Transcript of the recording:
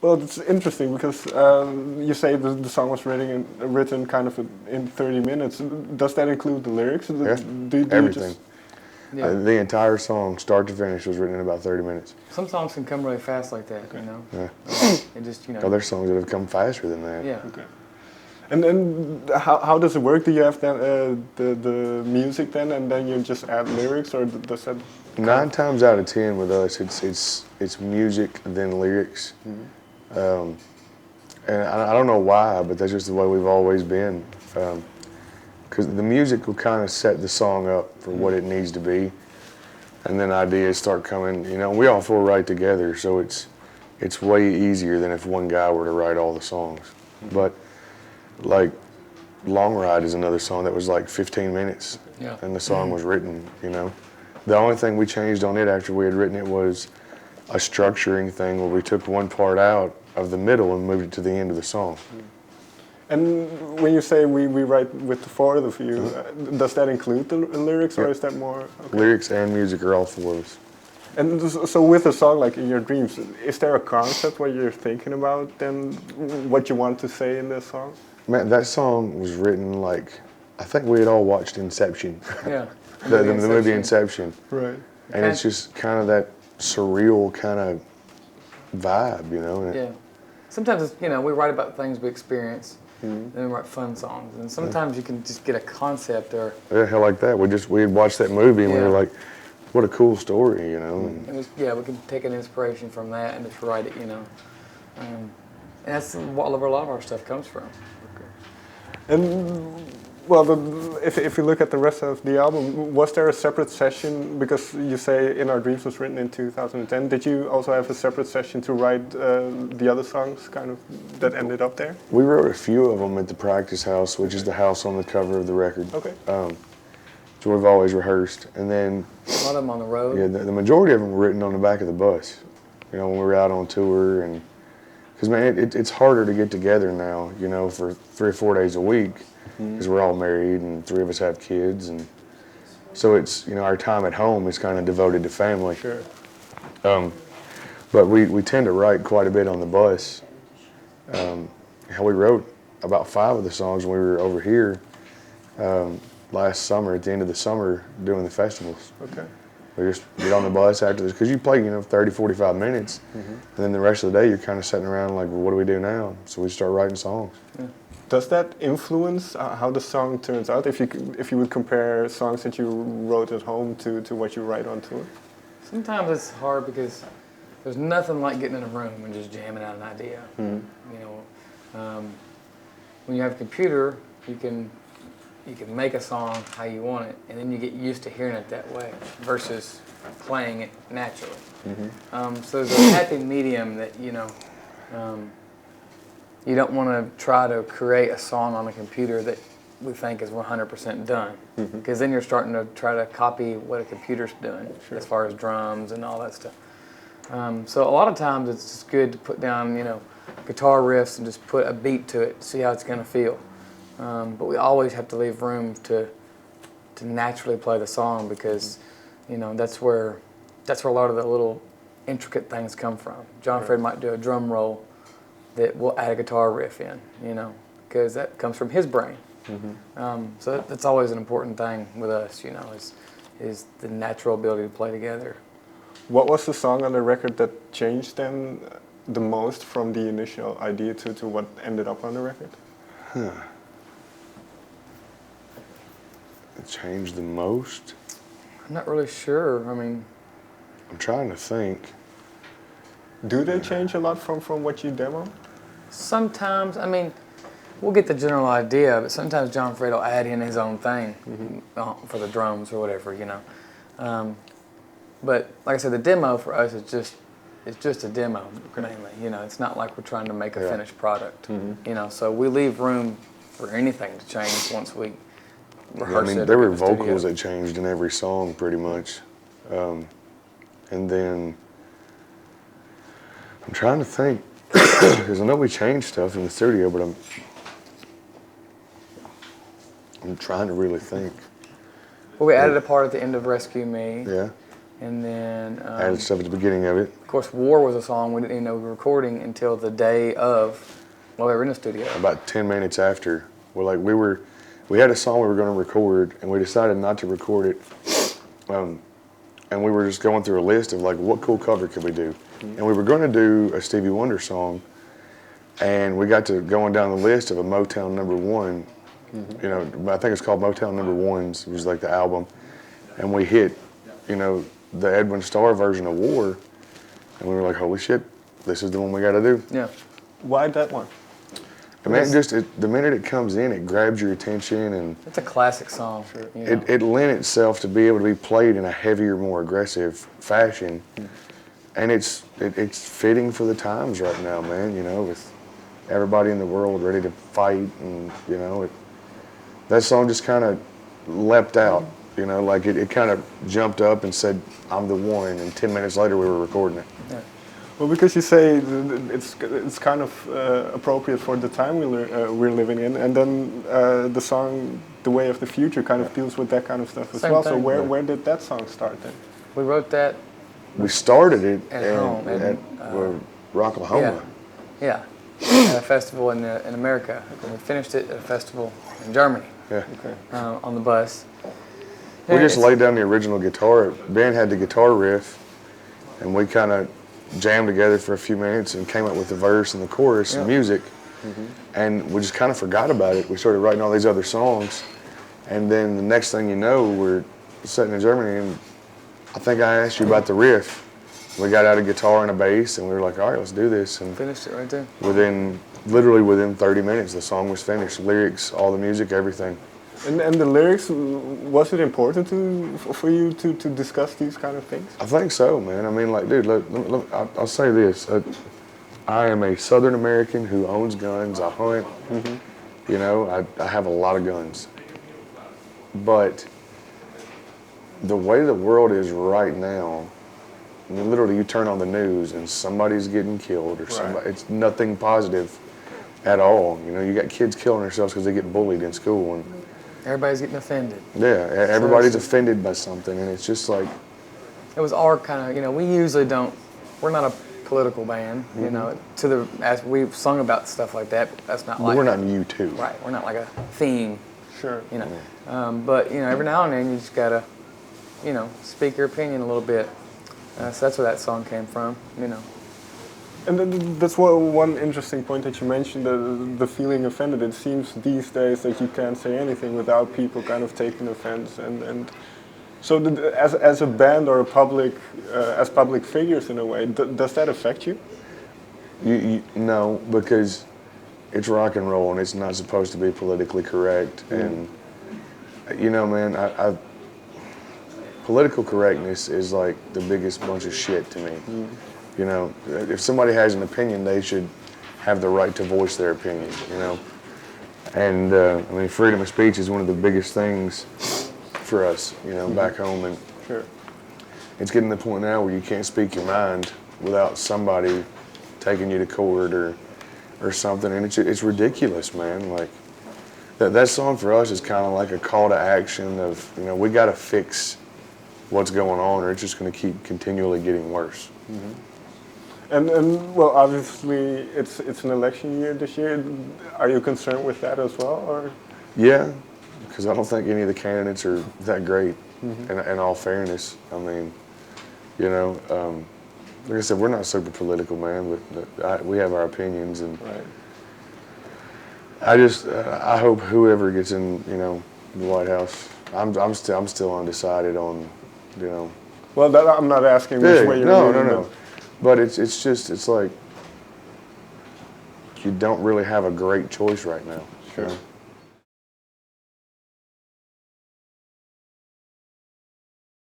Well, it's interesting because you say the song was written kind of in 30 minutes. Does that include the lyrics? Yeah, do everything. You just... The entire song, start to finish, was written in about 30 minutes. Some songs can come really fast like that, you know? Yeah. It just, you know. Oh, there's songs that have come faster than that. Yeah. Okay. And then how does it work? Do you have then, the music then, and then you just add lyrics, or does that? 9 times out of 10 with us, it's music then lyrics. And I don't know why, but that's just the way we've always been. Because the music will kind of set the song up for what it needs to be, and then ideas start coming. You know, we all 4 write together, so it's way easier than if one guy were to write all the songs. But like Long Ride is another song that was like 15 minutes, and the song was written. You know, the only thing we changed on it after we had written it was a structuring thing where we took one part out of the middle and moved it to the end of the song. And when you say we write with the 4 of you, does that include the lyrics, or is that more? Okay. Lyrics and music are all 4 of us. And so with a song like In Your Dreams, is there a concept what you're thinking about then, what you want to say in this song? Man, that song was written like, I think we had all watched Inception. Yeah. the movie Inception. Right. And it's just kind of that surreal kind of vibe, you know? Yeah. Sometimes, it's, you know, we write about things we experience, and we write fun songs. And sometimes you can just get a concept or... Yeah, hell like that. We had watched that movie and we were like, what a cool story, you know? And we can take an inspiration from that and just write it, you know. And that's what a lot of our stuff comes from. And well, if you look at the rest of the album, was there a separate session? Because you say In Our Dreams was written in 2010. Did you also have a separate session to write the other songs, kind of that ended up there? We wrote a few of them at the Practice House, which is the house on the cover of the record. Okay. So we've always rehearsed, and then a lot of them on the road. Yeah, the majority of them were written on the back of the bus. You know, when we were out on tour, and because man, it's harder to get together now. You know, for 3 or 4 days a week. Because we're all married and 3 of us have kids, and so it's, you know, our time at home is kind of devoted to family. Sure. But we tend to write quite a bit on the bus. We wrote about 5 of the songs when we were over here last summer, at the end of the summer, doing the festivals. Okay. We just get on the bus after this, because you play, you know, 30, 45 minutes, and then the rest of the day you're kind of sitting around like, well, what do we do now? So we start writing songs. Yeah. Does that influence how the song turns out? If you would compare songs that you wrote at home to what you write on tour? Sometimes it's hard because there's nothing like getting in a room and just jamming out an idea. You know, when you have a computer, you can make a song how you want it, and then you get used to hearing it that way versus playing it naturally. So there's a happy medium that, you know. You don't want to try to create a song on a computer that we think is 100% done, because then you're starting to try to copy what a computer's doing as far as drums and all that stuff. So a lot of times it's just good to put down, you know, guitar riffs and just put a beat to it, see how it's going to feel. But we always have to leave room to naturally play the song, because, you know, that's where a lot of the little intricate things come from. John Fred might do a drum roll that we'll add a guitar riff in, you know, because that comes from his brain. So that's always an important thing with us, you know, is the natural ability to play together. What was the song on the record that changed then the most from the initial idea to what ended up on the record? It changed the most? I'm not really sure. I mean, I'm trying to think. Do they change a lot from what you demo? Sometimes, I mean, we'll get the general idea, but sometimes John Fred will add in his own thing for the drums or whatever, you know. But like I said, the demo for us is just a demo, mainly. You know, it's not like we're trying to make a finished product. You know, so we leave room for anything to change once we rehearse it. I mean, there were vocals that changed in every song pretty much, and then. I'm trying to think, because I know we changed stuff in the studio, but I'm trying to really think. Well, we added a part at the end of Rescue Me. Yeah. And then, added stuff at the beginning of it. of course, War was a song we didn't even know we were recording until the day of, well, we were in the studio. About 10 minutes after, we had a song we were going to record, and we decided not to record it. And we were just going through a list of like, what cool cover could we do? And we were going to do a Stevie Wonder song, and we got to going down the list of a Motown #1. You know, I think it's called Motown #1s, which is like the album. And we hit, you know, the Edwin Starr version of War, and we were like, holy shit, this is the one we got to do. Yeah. Why that one? I mean, the minute it comes in, it grabs your attention, and It's a classic song. You know? it lent itself to be able to be played in a heavier, more aggressive fashion. And it's fitting for the times right now, man, you know, with everybody in the world ready to fight, and, you know, that song just kind of leapt out, you know, like it kind of jumped up and said, I'm the one, and 10 minutes later we were recording it. Yeah. Well, because you say it's kind of appropriate for the time we're living in, and then the song "The Way of the Future" kind of deals with that kind of stuff as Same well. thing. So where did that song start then? We wrote that We started it At home, at Rocklahoma. Yeah, at a festival in America. And we finished it at a festival in Germany Yeah. Okay. on the bus. We Yeah, just it's- laid down the original guitar. Ben had the guitar riff, and we kind of jammed together for a few minutes and came up with the verse and the chorus and music. And we just kind of forgot about it. We started writing all these other songs, and then the next thing you know, we're sitting in Germany, and I think I asked you about the riff. We got out a guitar and a bass, and we were like, all right, let's do this. And Finished it right there. literally within 30 minutes, the song was finished. Lyrics, all the music, everything. And the lyrics, was it important for you to discuss these kind of things? I think so, man. I mean, like, dude, I'll say this. I am a Southern American who owns guns. I hunt. You know, I have a lot of guns. But the way the world is right now, I mean, literally you turn on the news and somebody's getting killed, or somebody, it's nothing positive at all. You know, you got kids killing themselves because they get bullied in school, and Everybody's getting offended. yeah, everybody's offended by something, and it's just like, It was our kind of, you know, we usually don't, we're not a political band, you know, as we've sung about stuff like that, but that's not but like, we're not U2. right, we're not like a theme, Sure. you know. But, you know, every now and then you just gotta, you know, speak your opinion a little bit. So that's where that song came from, you know. And that's one interesting point that you mentioned, the feeling offended. It seems these days that you can't say anything without people kind of taking offense. And so as a band or as public figures in a way, does that affect you? No, because it's rock and roll and it's not supposed to be politically correct. And, you know, man, political correctness is like the biggest bunch of shit to me. You know, if somebody has an opinion, they should have the right to voice their opinion, you know. And, I mean, freedom of speech is one of the biggest things for us, you know, back home. And Sure. it's getting to the point now where you can't speak your mind without somebody taking you to court or something. And it's ridiculous, man. Like, that song for us is kind of like a call to action of, you know, we got to fix what's going on, or it's just going to keep continually getting worse. And well, obviously it's an election year this year. Are you concerned with that as well, or? Yeah, because I don't think any of the candidates are that great. In all fairness, I mean, you know, like I said, we're not super political, man, but we have our opinions, and Right. I hope whoever gets in, you know, the White House. I'm still undecided on, you know. Well, I'm not asking which way you're leaning, No. But it's like you don't really have a great choice right now. Sure. You know?